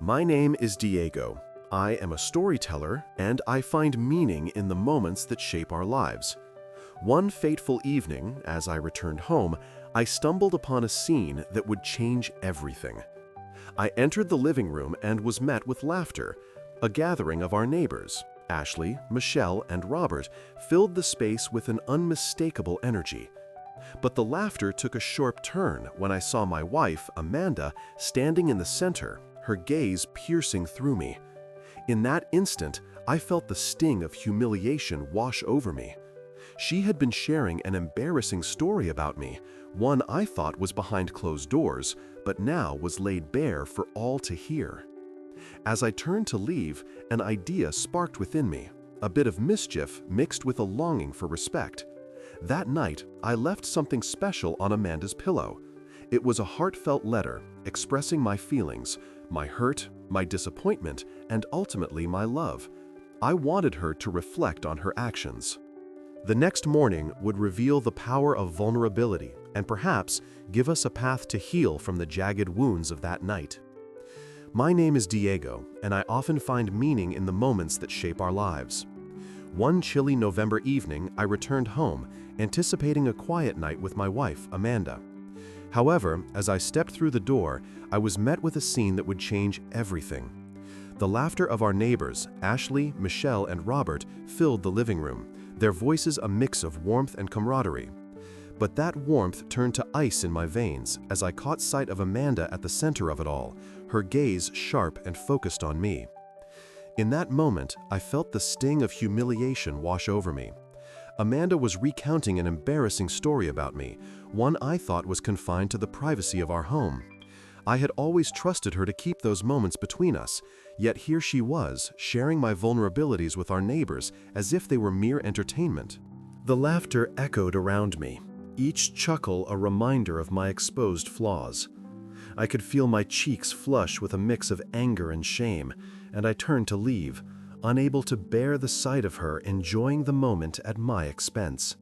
My name is Diego. I am a storyteller, and I find meaning in the moments that shape our lives. One fateful evening, as I returned home, I stumbled upon a scene that would change everything. I entered the living room and was met with laughter. A gathering of our neighbors, Ashley, Michelle, and Robert, filled the space with an unmistakable energy. But the laughter took a sharp turn when I saw my wife, Amanda, standing in the center, her gaze piercing through me. In that instant, I felt the sting of humiliation wash over me. She had been sharing an embarrassing story about me, one I thought was behind closed doors, but now was laid bare for all to hear. As I turned to leave, an idea sparked within me, a bit of mischief mixed with a longing for respect. That night, I left something special on Amanda's pillow. It was a heartfelt letter expressing my feelings, my hurt, my disappointment, and ultimately my love. I wanted her to reflect on her actions. The next morning would reveal the power of vulnerability and perhaps give us a path to heal from the jagged wounds of that night. My name is Diego, and I often find meaning in the moments that shape our lives. One chilly November evening, I returned home, anticipating a quiet night with my wife, Amanda. However, as I stepped through the door, I was met with a scene that would change everything. The laughter of our neighbors, Ashley, Michelle, and Robert, filled the living room, their voices a mix of warmth and camaraderie. But that warmth turned to ice in my veins as I caught sight of Amanda at the center of it all, her gaze sharp and focused on me. In that moment, I felt the sting of humiliation wash over me. Amanda was recounting an embarrassing story about me, one I thought was confined to the privacy of our home. I had always trusted her to keep those moments between us, yet here she was, sharing my vulnerabilities with our neighbors as if they were mere entertainment. The laughter echoed around me, each chuckle a reminder of my exposed flaws. I could feel my cheeks flush with a mix of anger and shame, and I turned to leave, unable to bear the sight of her enjoying the moment at my expense.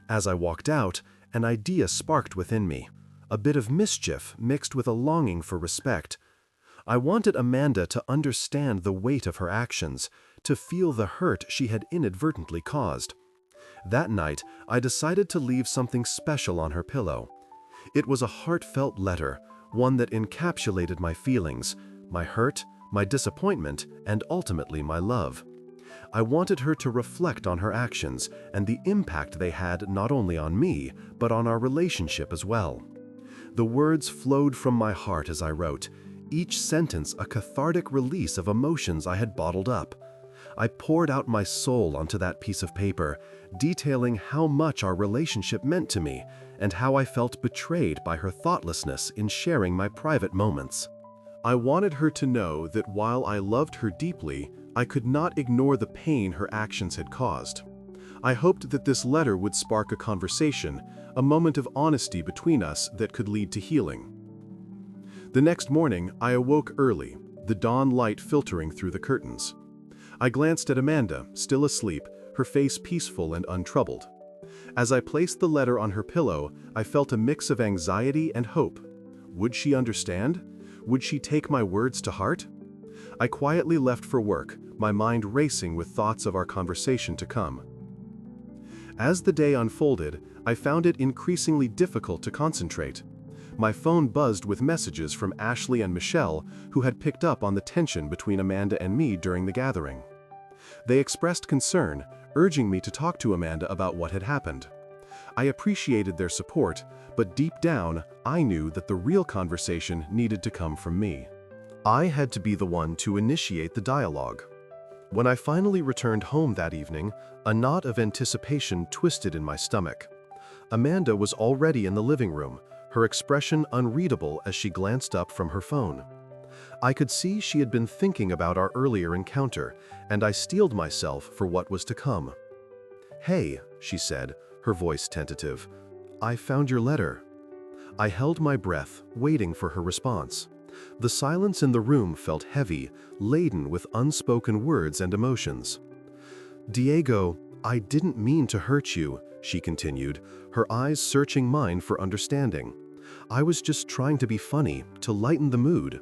As I walked out, an idea sparked within me, a bit of mischief mixed with a longing for respect. I wanted Amanda to understand the weight of her actions, to feel the hurt she had inadvertently caused. That night, I decided to leave something special on her pillow. It was a heartfelt letter, one that encapsulated my feelings, my hurt, my disappointment, and ultimately my love. I wanted her to reflect on her actions and the impact they had not only on me, but on our relationship as well. The words flowed from my heart as I wrote, each sentence a cathartic release of emotions I had bottled up. I poured out my soul onto that piece of paper, detailing how much our relationship meant to me and how I felt betrayed by her thoughtlessness in sharing my private moments. I wanted her to know that while I loved her deeply, I could not ignore the pain her actions had caused. I hoped that this letter would spark a conversation, a moment of honesty between us that could lead to healing. The next morning, I awoke early, the dawn light filtering through the curtains. I glanced at Amanda, still asleep, her face peaceful and untroubled. As I placed the letter on her pillow, I felt a mix of anxiety and hope. Would she understand? Would she take my words to heart? I quietly left for work, my mind racing with thoughts of our conversation to come. As the day unfolded, I found it increasingly difficult to concentrate. My phone buzzed with messages from Ashley and Michelle, who had picked up on the tension between Amanda and me during the gathering. They expressed concern, urging me to talk to Amanda about what had happened. I appreciated their support, but deep down, I knew that the real conversation needed to come from me. I had to be the one to initiate the dialogue. When I finally returned home that evening, a knot of anticipation twisted in my stomach. Amanda was already in the living room, her expression unreadable as she glanced up from her phone. I could see she had been thinking about our earlier encounter, and I steeled myself for what was to come. "Hey," she said, her voice tentative. "I found your letter." I held my breath, waiting for her response. The silence in the room felt heavy, laden with unspoken words and emotions. "Diego, I didn't mean to hurt you," she continued, her eyes searching mine for understanding. "I was just trying to be funny, to lighten the mood."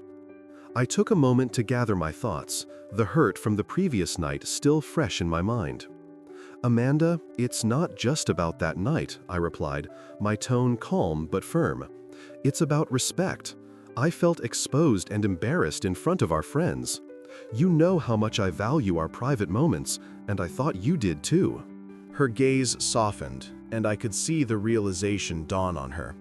I took a moment to gather my thoughts, the hurt from the previous night still fresh in my mind. "Amanda, it's not just about that night," I replied, my tone calm but firm. "It's about respect. I felt exposed and embarrassed in front of our friends. You know how much I value our private moments, and I thought you did too." Her gaze softened, and I could see the realization dawn on her.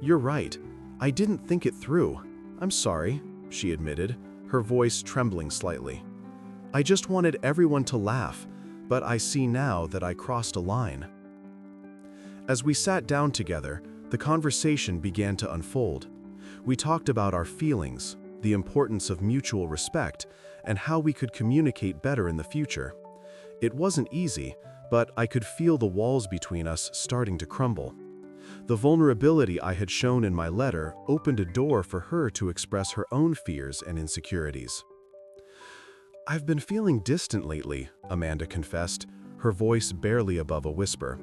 "You're right. I didn't think it through. I'm sorry," she admitted, her voice trembling slightly. "I just wanted everyone to laugh, but I see now that I crossed a line." As we sat down together, the conversation began to unfold. We talked about our feelings, the importance of mutual respect, and how we could communicate better in the future. It wasn't easy, but I could feel the walls between us starting to crumble. The vulnerability I had shown in my letter opened a door for her to express her own fears and insecurities. "I've been feeling distant lately," Amanda confessed, her voice barely above a whisper.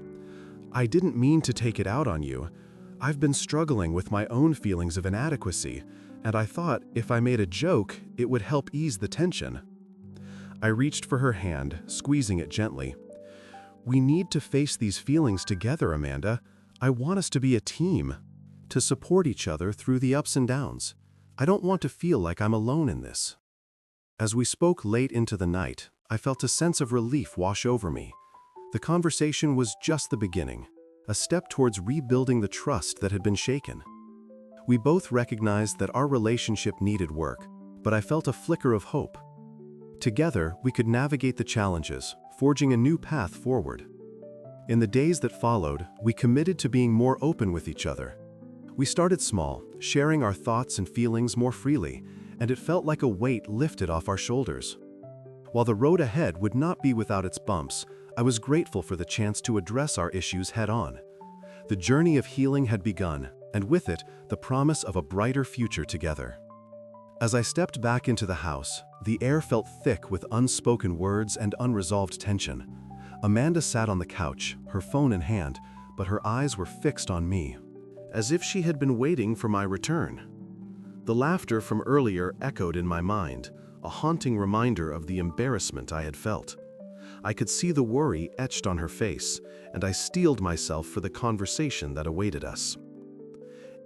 "I didn't mean to take it out on you. I've been struggling with my own feelings of inadequacy, and I thought if I made a joke, it would help ease the tension." I reached for her hand, squeezing it gently. "We need to face these feelings together, Amanda. I want us to be a team, to support each other through the ups and downs. I don't want to feel like I'm alone in this." As we spoke late into the night, I felt a sense of relief wash over me. The conversation was just the beginning, a step towards rebuilding the trust that had been shaken. We both recognized that our relationship needed work, but I felt a flicker of hope. Together, we could navigate the challenges, forging a new path forward. In the days that followed, we committed to being more open with each other. We started small, sharing our thoughts and feelings more freely, and it felt like a weight lifted off our shoulders. While the road ahead would not be without its bumps, I was grateful for the chance to address our issues head-on. The journey of healing had begun, and with it, the promise of a brighter future together. As I stepped back into the house, the air felt thick with unspoken words and unresolved tension. Amanda sat on the couch, her phone in hand, but her eyes were fixed on me, as if she had been waiting for my return. The laughter from earlier echoed in my mind, a haunting reminder of the embarrassment I had felt. I could see the worry etched on her face, and I steeled myself for the conversation that awaited us.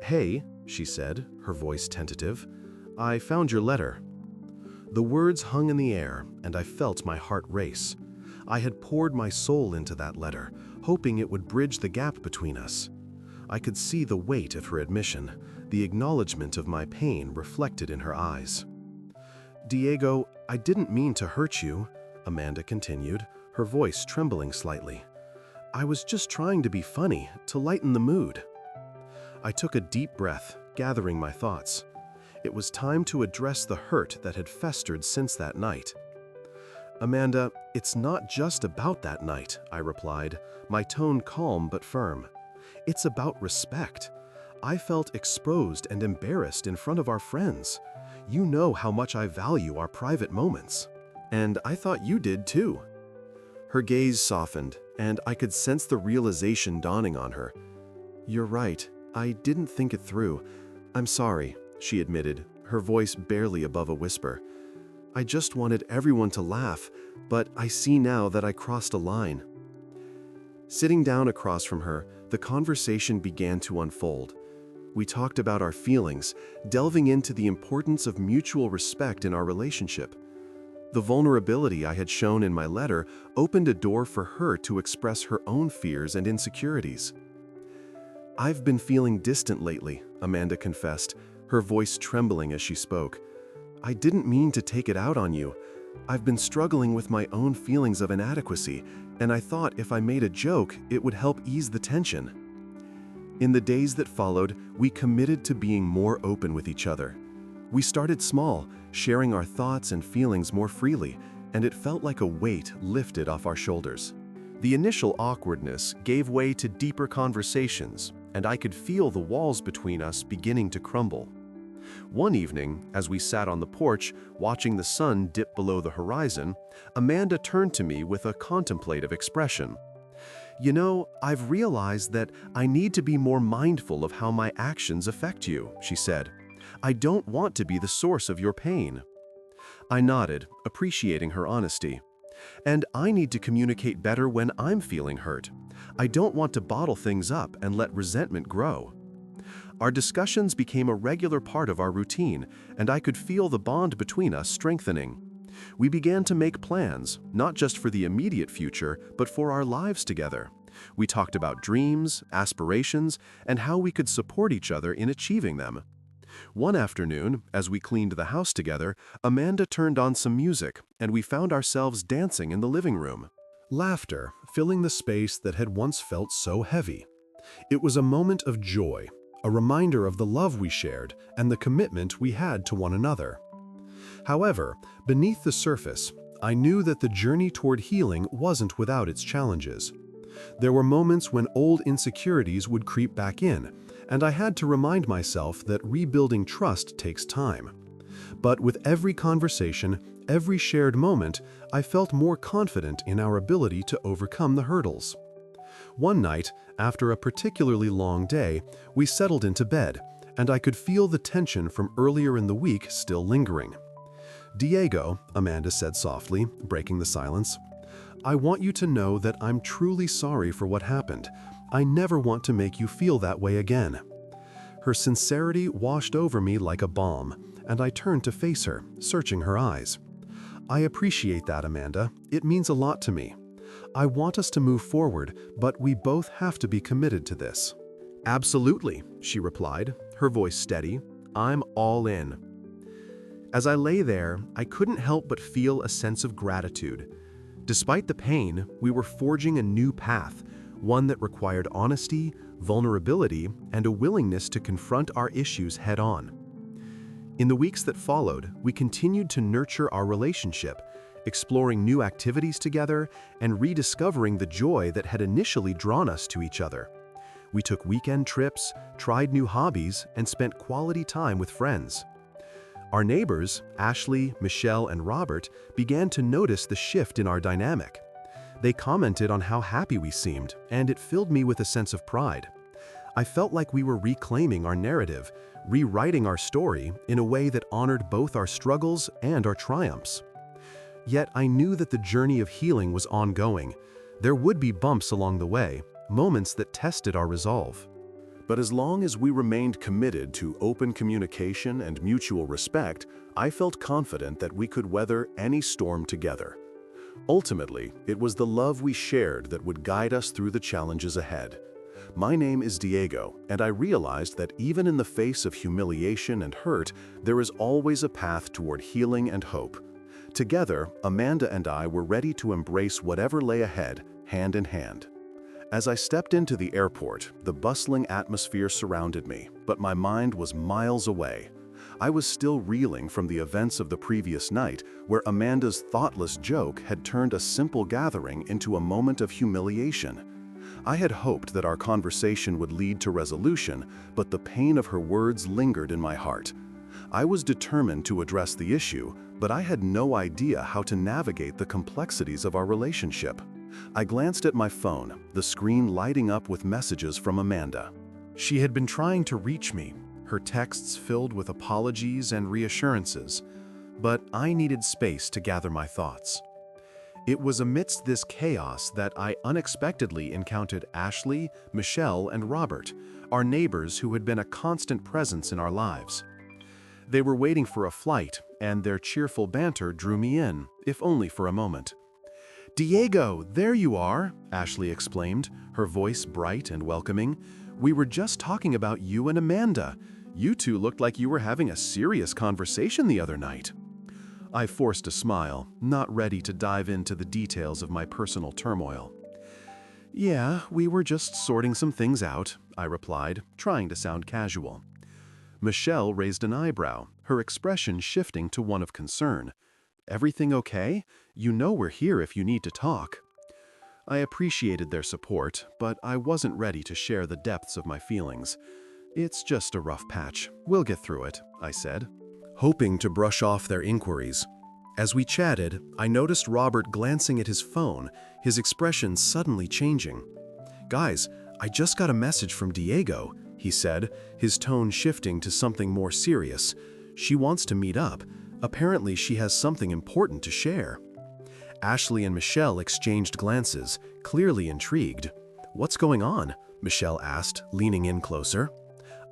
"Hey," she said, her voice tentative, "I found your letter." The words hung in the air, and I felt my heart race. I had poured my soul into that letter, hoping it would bridge the gap between us. I could see the weight of her admission, the acknowledgement of my pain reflected in her eyes. "Diego, I didn't mean to hurt you," Amanda continued, her voice trembling slightly. "I was just trying to be funny, to lighten the mood." I took a deep breath, gathering my thoughts. It was time to address the hurt that had festered since that night. "Amanda, it's not just about that night," I replied, my tone calm but firm. "It's about respect. I felt exposed and embarrassed in front of our friends. You know how much I value our private moments. And I thought you did too." Her gaze softened, and I could sense the realization dawning on her. "You're right. I didn't think it through. I'm sorry," she admitted, her voice barely above a whisper. "I just wanted everyone to laugh, but I see now that I crossed a line." Sitting down across from her, the conversation began to unfold. We talked about our feelings, delving into the importance of mutual respect in our relationship. The vulnerability I had shown in my letter opened a door for her to express her own fears and insecurities. "I've been feeling distant lately," Amanda confessed, her voice trembling as she spoke. "I didn't mean to take it out on you. I've been struggling with my own feelings of inadequacy, and I thought if I made a joke, it would help ease the tension." In the days that followed, we committed to being more open with each other. We started small, sharing our thoughts and feelings more freely, and it felt like a weight lifted off our shoulders. The initial awkwardness gave way to deeper conversations, and I could feel the walls between us beginning to crumble. One evening, as we sat on the porch, watching the sun dip below the horizon, Amanda turned to me with a contemplative expression. "You know, I've realized that I need to be more mindful of how my actions affect you," she said. I don't want to be the source of your pain." I nodded, appreciating her honesty. "And I need to communicate better when I'm feeling hurt. I don't want to bottle things up and let resentment grow." Our discussions became a regular part of our routine, and I could feel the bond between us strengthening. We began to make plans, not just for the immediate future, but for our lives together. We talked about dreams, aspirations, and how we could support each other in achieving them. One afternoon, as we cleaned the house together, Amanda turned on some music, and we found ourselves dancing in the living room. Laughter filling the space that had once felt so heavy. It was a moment of joy, a reminder of the love we shared and the commitment we had to one another. However, beneath the surface, I knew that the journey toward healing wasn't without its challenges. There were moments when old insecurities would creep back in, and I had to remind myself that rebuilding trust takes time. But with every conversation, every shared moment, I felt more confident in our ability to overcome the hurdles. One night, after a particularly long day, we settled into bed, and I could feel the tension from earlier in the week still lingering. "Diego," Amanda said softly, breaking the silence, "I want you to know that I'm truly sorry for what happened. I never want to make you feel that way again." Her sincerity washed over me like a balm, and I turned to face her, searching her eyes. "I appreciate that, Amanda. It means a lot to me. I want us to move forward, but we both have to be committed to this." "Absolutely," she replied, her voice steady. "I'm all in." As I lay there, I couldn't help but feel a sense of gratitude. Despite the pain, we were forging a new path, one that required honesty, vulnerability, and a willingness to confront our issues head-on. In the weeks that followed, we continued to nurture our relationship, exploring new activities together and rediscovering the joy that had initially drawn us to each other. We took weekend trips, tried new hobbies, and spent quality time with friends. Our neighbors, Ashley, Michelle, and Robert, began to notice the shift in our dynamic. They commented on how happy we seemed, and it filled me with a sense of pride. I felt like we were reclaiming our narrative, rewriting our story in a way that honored both our struggles and our triumphs. Yet I knew that the journey of healing was ongoing. There would be bumps along the way, moments that tested our resolve. But as long as we remained committed to open communication and mutual respect, I felt confident that we could weather any storm together. Ultimately, it was the love we shared that would guide us through the challenges ahead. My name is Diego, and I realized that even in the face of humiliation and hurt, there is always a path toward healing and hope. Together, Amanda and I were ready to embrace whatever lay ahead, hand in hand. As I stepped into the airport, the bustling atmosphere surrounded me, but my mind was miles away. I was still reeling from the events of the previous night, where Amanda's thoughtless joke had turned a simple gathering into a moment of humiliation. I had hoped that our conversation would lead to resolution, but the pain of her words lingered in my heart. I was determined to address the issue, but I had no idea how to navigate the complexities of our relationship. I glanced at my phone, the screen lighting up with messages from Amanda. She had been trying to reach me, her texts filled with apologies and reassurances, but I needed space to gather my thoughts. It was amidst this chaos that I unexpectedly encountered Ashley, Michelle, and Robert, our neighbors who had been a constant presence in our lives. They were waiting for a flight, and their cheerful banter drew me in, if only for a moment. "Diego, there you are," Ashley exclaimed, her voice bright and welcoming. "We were just talking about you and Amanda. You two looked like you were having a serious conversation the other night." I forced a smile, not ready to dive into the details of my personal turmoil. "Yeah, we were just sorting some things out," I replied, trying to sound casual. Michelle raised an eyebrow, her expression shifting to one of concern. "Everything okay? You know we're here if you need to talk." I appreciated their support, but I wasn't ready to share the depths of my feelings. "It's just a rough patch. We'll get through it," I said, hoping to brush off their inquiries. As we chatted, I noticed Robert glancing at his phone, his expression suddenly changing. "Guys, I just got a message from Diego. he said, his tone shifting to something more serious. She wants to meet up. Apparently, she has something important to share. Ashley and Michelle exchanged glances, clearly intrigued. "What's going on?" Michelle asked, leaning in closer.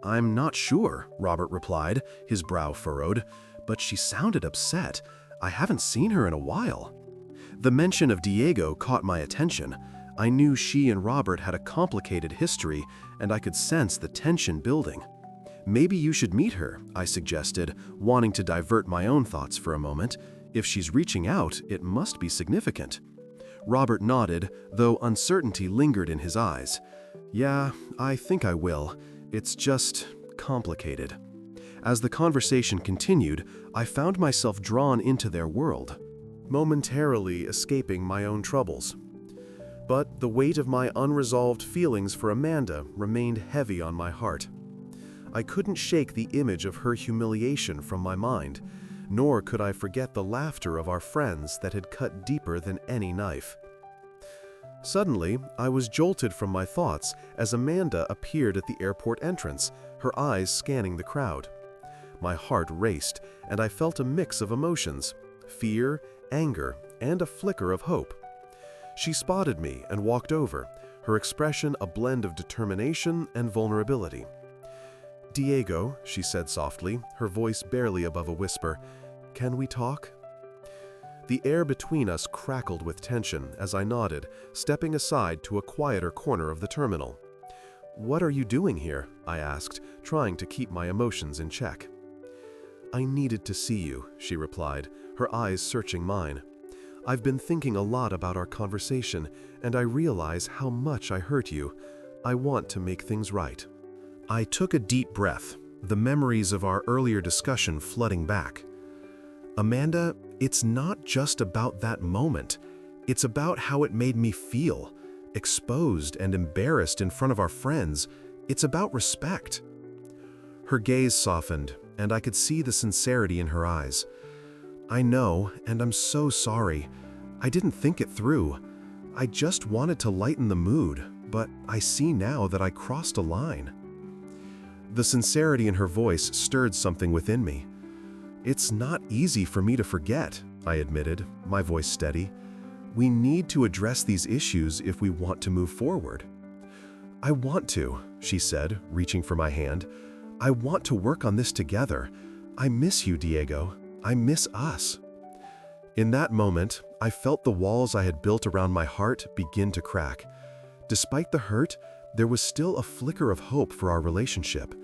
"I'm not sure," Robert replied, his brow furrowed, "but she sounded upset. I haven't seen her in a while." The mention of Diego caught my attention. I knew she and Robert had a complicated history, and I could sense the tension building. "Maybe you should meet her," I suggested, wanting to divert my own thoughts for a moment. "If she's reaching out, it must be significant." Robert nodded, though uncertainty lingered in his eyes. "Yeah, I think I will. It's just complicated." As the conversation continued, I found myself drawn into their world, momentarily escaping my own troubles. But the weight of my unresolved feelings for Amanda remained heavy on my heart. I couldn't shake the image of her humiliation from my mind, nor could I forget the laughter of our friends that had cut deeper than any knife. Suddenly, I was jolted from my thoughts as Amanda appeared at the airport entrance, her eyes scanning the crowd. My heart raced, and I felt a mix of emotions: fear, anger, and a flicker of hope. She spotted me and walked over, her expression a blend of determination and vulnerability. "Diego," she said softly, her voice barely above a whisper, "can we talk?" The air between us crackled with tension as I nodded, stepping aside to a quieter corner of the terminal. "What are you doing here?" I asked, trying to keep my emotions in check. "I needed to see you," she replied, her eyes searching mine. "I've been thinking a lot about our conversation, and I realize how much I hurt you. I want to make things right." I took a deep breath, the memories of our earlier discussion flooding back. "Amanda, it's not just about that moment. It's about how it made me feel, exposed and embarrassed in front of our friends. It's about respect." Her gaze softened, and I could see the sincerity in her eyes. "I know, and I'm so sorry. I didn't think it through. I just wanted to lighten the mood, but I see now that I crossed a line." The sincerity in her voice stirred something within me. "It's not easy for me to forget," I admitted, my voice steady. "We need to address these issues if we want to move forward." "I want to," she said, reaching for my hand. "I want to work on this together. I miss you, Diego. I miss us." In that moment, I felt the walls I had built around my heart begin to crack. Despite the hurt, there was still a flicker of hope for our relationship.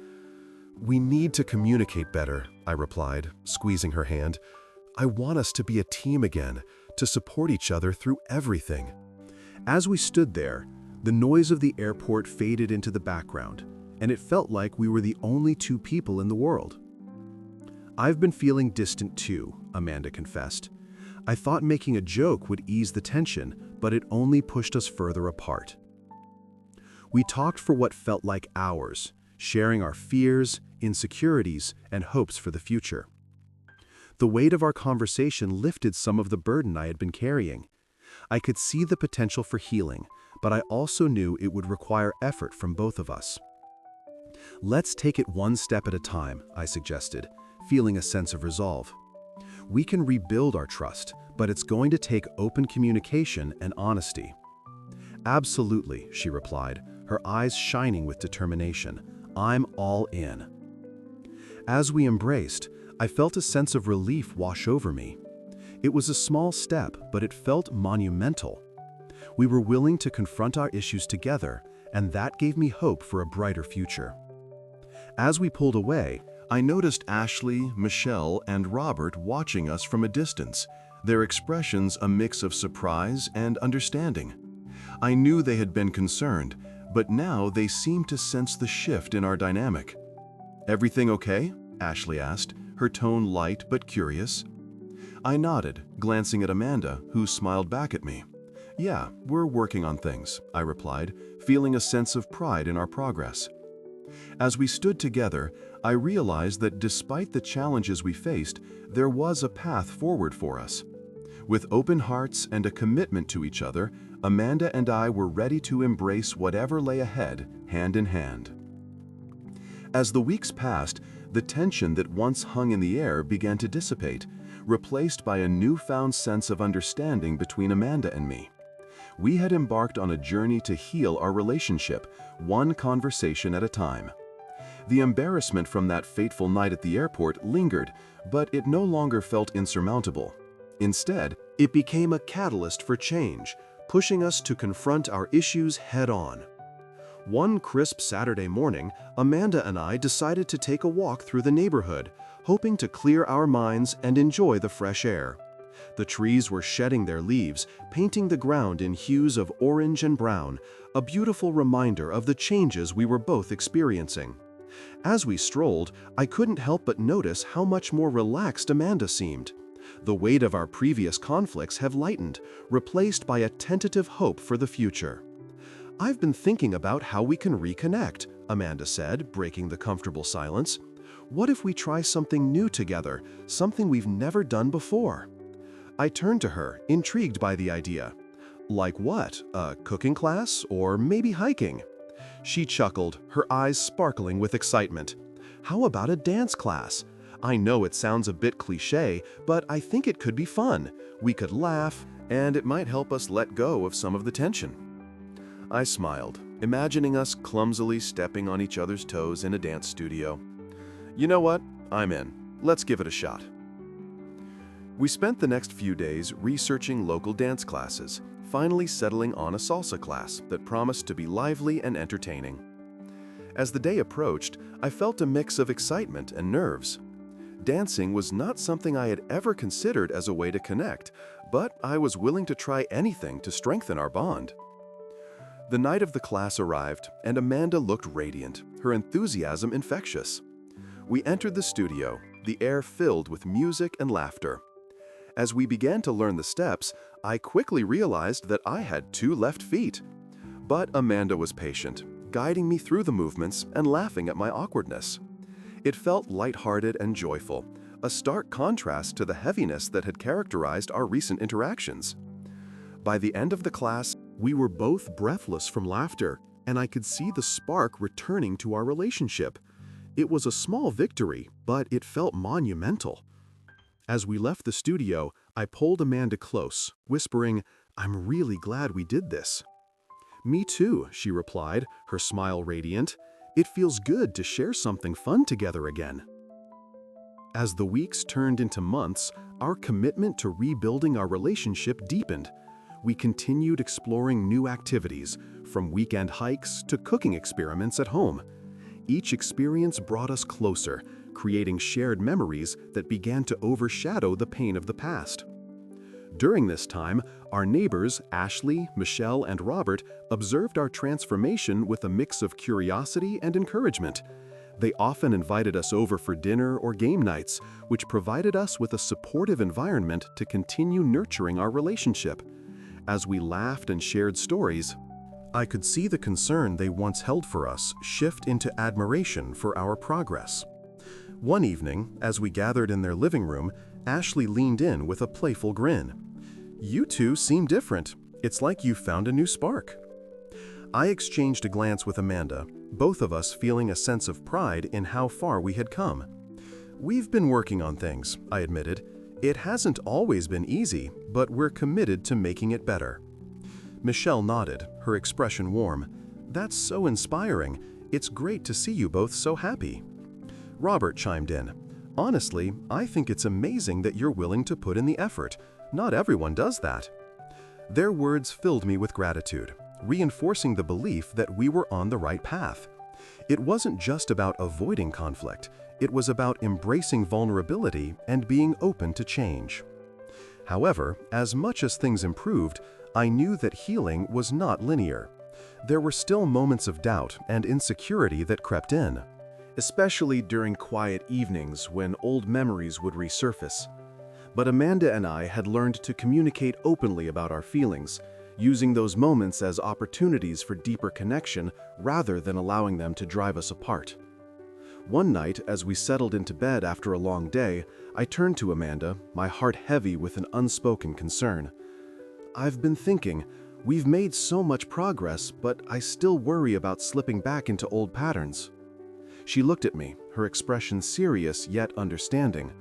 "We need to communicate better," I replied, squeezing her hand. "I want us to be a team again, to support each other through everything." As we stood there, the noise of the airport faded into the background, and it felt like we were the only two people in the world. "I've been feeling distant too," Amanda confessed. "I thought making a joke would ease the tension, but it only pushed us further apart." We talked for what felt like hours, sharing our fears, insecurities, and hopes for the future. The weight of our conversation lifted some of the burden I had been carrying. I could see the potential for healing, but I also knew it would require effort from both of us. "Let's take it one step at a time," I suggested, feeling a sense of resolve. "We can rebuild our trust, but it's going to take open communication and honesty." "Absolutely," she replied, her eyes shining with determination. "I'm all in." As we embraced, I felt a sense of relief wash over me. It was a small step, but it felt monumental. We were willing to confront our issues together, and that gave me hope for a brighter future. As we pulled away, I noticed Ashley, Michelle, and Robert watching us from a distance, their expressions a mix of surprise and understanding. I knew they had been concerned, but now they seemed to sense the shift in our dynamic. "Everything okay?" Ashley asked, her tone light but curious. I nodded, glancing at Amanda, who smiled back at me. "Yeah, we're working on things," I replied, feeling a sense of pride in our progress. As we stood together, I realized that despite the challenges we faced, there was a path forward for us. With open hearts and a commitment to each other, Amanda and I were ready to embrace whatever lay ahead, hand in hand. As the weeks passed, the tension that once hung in the air began to dissipate, replaced by a newfound sense of understanding between Amanda and me. We had embarked on a journey to heal our relationship, one conversation at a time. The embarrassment from that fateful night at the airport lingered, but it no longer felt insurmountable. Instead, it became a catalyst for change, pushing us to confront our issues head-on. One crisp Saturday morning, Amanda and I decided to take a walk through the neighborhood, hoping to clear our minds and enjoy the fresh air. The trees were shedding their leaves, painting the ground in hues of orange and brown, a beautiful reminder of the changes we were both experiencing. As we strolled, I couldn't help but notice how much more relaxed Amanda seemed. The weight of our previous conflicts have lightened, replaced by a tentative hope for the future. "I've been thinking about how we can reconnect," Amanda said, breaking the comfortable silence. "What if we try something new together, something we've never done before?" I turned to her, intrigued by the idea. "Like what? A cooking class, or maybe hiking?" She chuckled, her eyes sparkling with excitement. "How about a dance class? I know it sounds a bit cliché, but I think it could be fun. We could laugh, and it might help us let go of some of the tension." I smiled, imagining us clumsily stepping on each other's toes in a dance studio. "You know what? I'm in. Let's give it a shot." We spent the next few days researching local dance classes, finally settling on a salsa class that promised to be lively and entertaining. As the day approached, I felt a mix of excitement and nerves. Dancing was not something I had ever considered as a way to connect, but I was willing to try anything to strengthen our bond. The night of the class arrived, and Amanda looked radiant, her enthusiasm infectious. We entered the studio, the air filled with music and laughter. As we began to learn the steps, I quickly realized that I had 2 left feet. But Amanda was patient, guiding me through the movements and laughing at my awkwardness. It felt lighthearted and joyful, a stark contrast to the heaviness that had characterized our recent interactions. By the end of the class, we were both breathless from laughter, and I could see the spark returning to our relationship. It was a small victory, but it felt monumental. As we left the studio, I pulled Amanda close, whispering, "I'm really glad we did this." "Me too," she replied, her smile radiant. "It feels good to share something fun together again." As the weeks turned into months, our commitment to rebuilding our relationship deepened. We continued exploring new activities, from weekend hikes to cooking experiments at home. Each experience brought us closer, creating shared memories that began to overshadow the pain of the past. During this time, our neighbors, Ashley, Michelle, and Robert, observed our transformation with a mix of curiosity and encouragement. They often invited us over for dinner or game nights, which provided us with a supportive environment to continue nurturing our relationship. As we laughed and shared stories, I could see the concern they once held for us shift into admiration for our progress. One evening, as we gathered in their living room, Ashley leaned in with a playful grin. "You two seem different. It's like you found a new spark." I exchanged a glance with Amanda, both of us feeling a sense of pride in how far we had come. "We've been working on things," I admitted. "It hasn't always been easy, but we're committed to making it better." Michelle nodded, her expression warm. "That's so inspiring. It's great to see you both so happy." Robert chimed in. "Honestly, I think it's amazing that you're willing to put in the effort. Not everyone does that." Their words filled me with gratitude, reinforcing the belief that we were on the right path. It wasn't just about avoiding conflict, it was about embracing vulnerability and being open to change. However, as much as things improved, I knew that healing was not linear. There were still moments of doubt and insecurity that crept in, especially during quiet evenings when old memories would resurface. But Amanda and I had learned to communicate openly about our feelings, using those moments as opportunities for deeper connection rather than allowing them to drive us apart. One night, as we settled into bed after a long day, I turned to Amanda, my heart heavy with an unspoken concern. "I've been thinking, we've made so much progress, but I still worry about slipping back into old patterns." She looked at me, her expression serious yet understanding.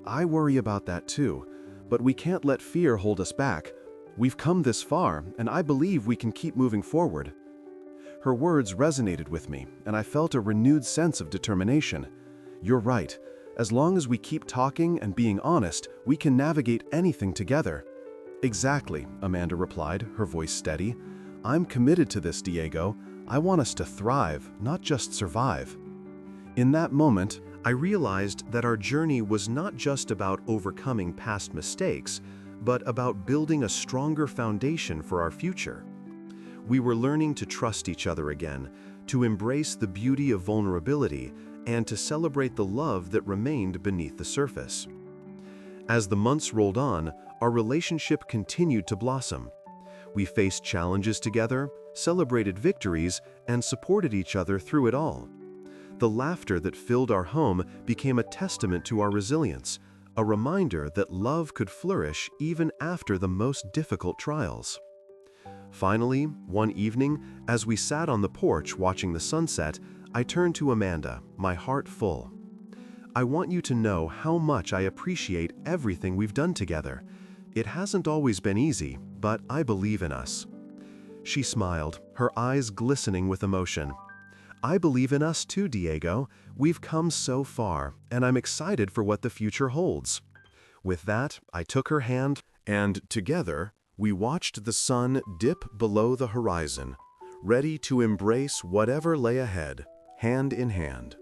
I worry about that too, but we can't let fear hold us back. We've come this far, and I believe we can keep moving forward. Her words resonated with me, and I felt a renewed sense of determination. You're right. As long as we keep talking and being honest, we can navigate anything together. Exactly, Amanda replied, her voice steady. I'm committed to this, Diego. I want us to thrive, not just survive. In that moment, I realized that our journey was not just about overcoming past mistakes, but about building a stronger foundation for our future. We were learning to trust each other again, to embrace the beauty of vulnerability, and to celebrate the love that remained beneath the surface. As the months rolled on, our relationship continued to blossom. We faced challenges together, celebrated victories, and supported each other through it all. The laughter that filled our home became a testament to our resilience, a reminder that love could flourish even after the most difficult trials. Finally, one evening, as we sat on the porch watching the sunset, I turned to Amanda, my heart full. I want you to know how much I appreciate everything we've done together. It hasn't always been easy, but I believe in us. She smiled, her eyes glistening with emotion. I believe in us too, Diego. We've come so far, and I'm excited for what the future holds. With that, I took her hand, and together, we watched the sun dip below the horizon, ready to embrace whatever lay ahead, hand in hand.